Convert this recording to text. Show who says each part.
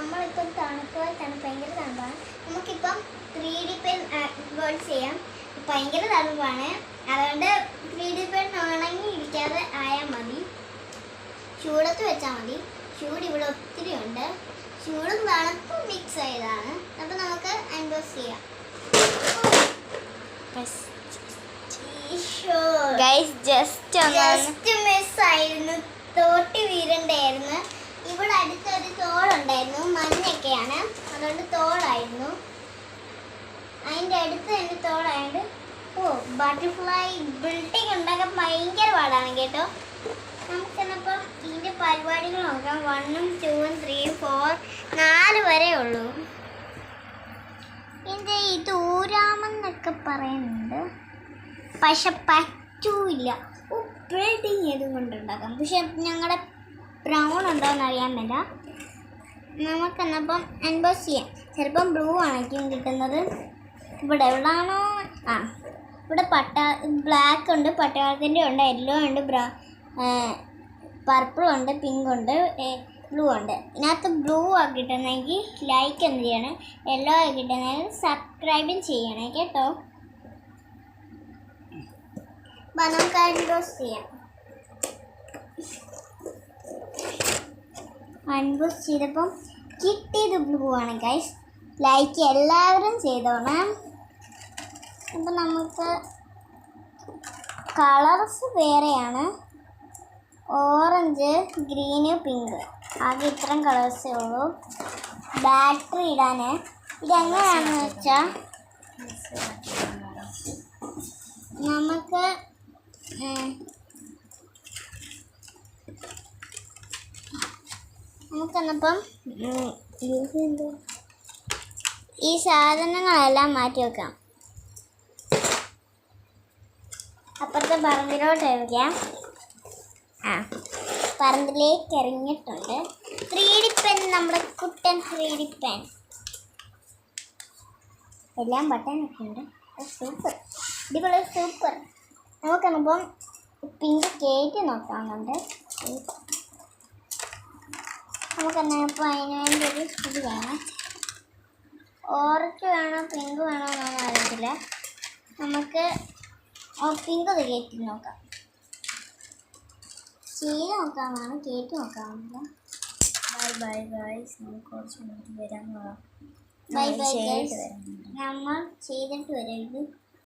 Speaker 1: നമ്മളിപ്പം തണുപ്പാണ്, ഭയങ്കര തണുപ്പാണ്. നമുക്കിപ്പം 3D പെൻ വേർഡ് ചെയ്യാം. ഭയങ്കര തണുപ്പാണ്, അതുകൊണ്ട് 3D പെൻ ഉണങ്ങി ഇരിക്കാതെ ആയാൽ മതി. ചൂടത്ത് വെച്ചാൽ മതി. ചൂട് ഇവിടെ ഒത്തിരി ഉണ്ട്. ചൂടും തണുപ്പും മിക്സ് ആയതാണ്. അപ്പം നമുക്ക് അൺബോക്സ് ചെയ്യാം. ജസ്റ്റ് മിസ്സായിരുന്നു. തോട്ടി വീരണ്ടായിരുന്നു. ഇവിടെ അടുത്തൊരു തോടുണ്ടായിരുന്നു, മഞ്ഞൊക്കെയാണ്, അതുകൊണ്ട് തോടായിരുന്നു. അതിൻ്റെ അടുത്ത് തന്നെ തോടായത്. ബട്ടർഫ്ലൈ ബിൽഡിംഗ് ഉണ്ടാക്കാൻ ഭയങ്കര പാടാണ് കേട്ടോ. നമുക്കെന്നപ്പം ഇതിൻ്റെ പരിപാടികൾ നോക്കാം. 1, 2, 3, 4, 4 വരെ ഉള്ളൂ. ഇതിൻ്റെ ഇത് ഊരാമെന്നൊക്കെ പറയുന്നുണ്ട്, പക്ഷെ പറ്റൂല. ബിൽഡിങ് ഏതും കൊണ്ടുണ്ടാക്കാം, പക്ഷെ ഞങ്ങളുടെ ബ്രൗൺ ഉണ്ടോയെന്ന് അറിയാൻ മേല. നമുക്കെന്നപ്പം അൺബോക്സ് ചെയ്യാം. ചിലപ്പം ബ്ലൂ ആയിരിക്കും കിട്ടുന്നത്. എവിടെയാണോ ഇവിടെ ബ്ലാക്ക് ഉണ്ട്, പട്ടാളത്തിൻ്റെ ഉണ്ട്, യെല്ലോ ഉണ്ട്, പർപ്പിളും ഉണ്ട്, പിങ്ക് ഉണ്ട്, ബ്ലൂ ഉണ്ട്. ഇതിനകത്ത് ബ്ലൂ ആക്കി കിട്ടുന്നെങ്കിൽ ലൈക്ക് എന്ത് ചെയ്യണം, യെല്ലോ ആക്കി കിട്ടുന്നെങ്കിൽ സബ്സ്ക്രൈബും ചെയ്യണേ കേട്ടോ. അപ്പം നമുക്ക് അൺബോക്സ് ചെയ്യാം. അൺബോക്സ് ചെയ്തപ്പം കിട്ടിയത് ബ്ലൂ ആണ് ഗൈസ്. ലൈക്ക് എല്ലാവരും ചെയ്തോണം. അപ്പം നമുക്ക് കളർസ് വേറെയാണ്, ഓറഞ്ച്, ഗ്രീന്, പിങ്ക്. ആകെ ഇത്രയും കളേഴ്സേ ഉള്ളൂ. ബാറ്ററി ഇടാൻ ഇതെങ്ങനെയാണെന്ന് വെച്ചാൽ നമുക്കെന്നപ്പം ഈ സാധനങ്ങളെല്ലാം മാറ്റി വെക്കാം. അപ്പുറത്തെ പറമ്പിലോട്ട് വയ്ക്കാം. പറമ്പിലേക്ക് ഇറങ്ങിയിട്ടുണ്ട്. 3D പെൻ, നമ്മുടെ കുട്ടൻ 3D പെൻ. എല്ലാം ബട്ടനൊക്കെ ഉണ്ട്. സൂപ്പർ, ഇതുപോലെ സൂപ്പർ. നമുക്കെന്നപ്പം പിങ്ക് കേക്ക് നോക്കാറുണ്ട്. നമുക്കെന്നപ്പോൾ അതിന് വേണ്ടി ഒരു ഇത് വേണം. ഓറഞ്ച് വേണോ പിങ്ക് വേണോ എന്നൊന്നും അറിയത്തില്ല. നമുക്ക് പിങ്ക് കേക്ക് നോക്കാം. ചീര നോക്കാമെന്നാണ്, കേക്ക് നോക്കാമെന്നില്ല.
Speaker 2: ബൈ ഗൈസ്, നമുക്ക് കുറച്ച് മിനിറ്റ് വരാൻ.
Speaker 1: ബൈ ഗൈസ്, നമ്മൾ ചെയ്തിട്ട് വരാം. ഇത്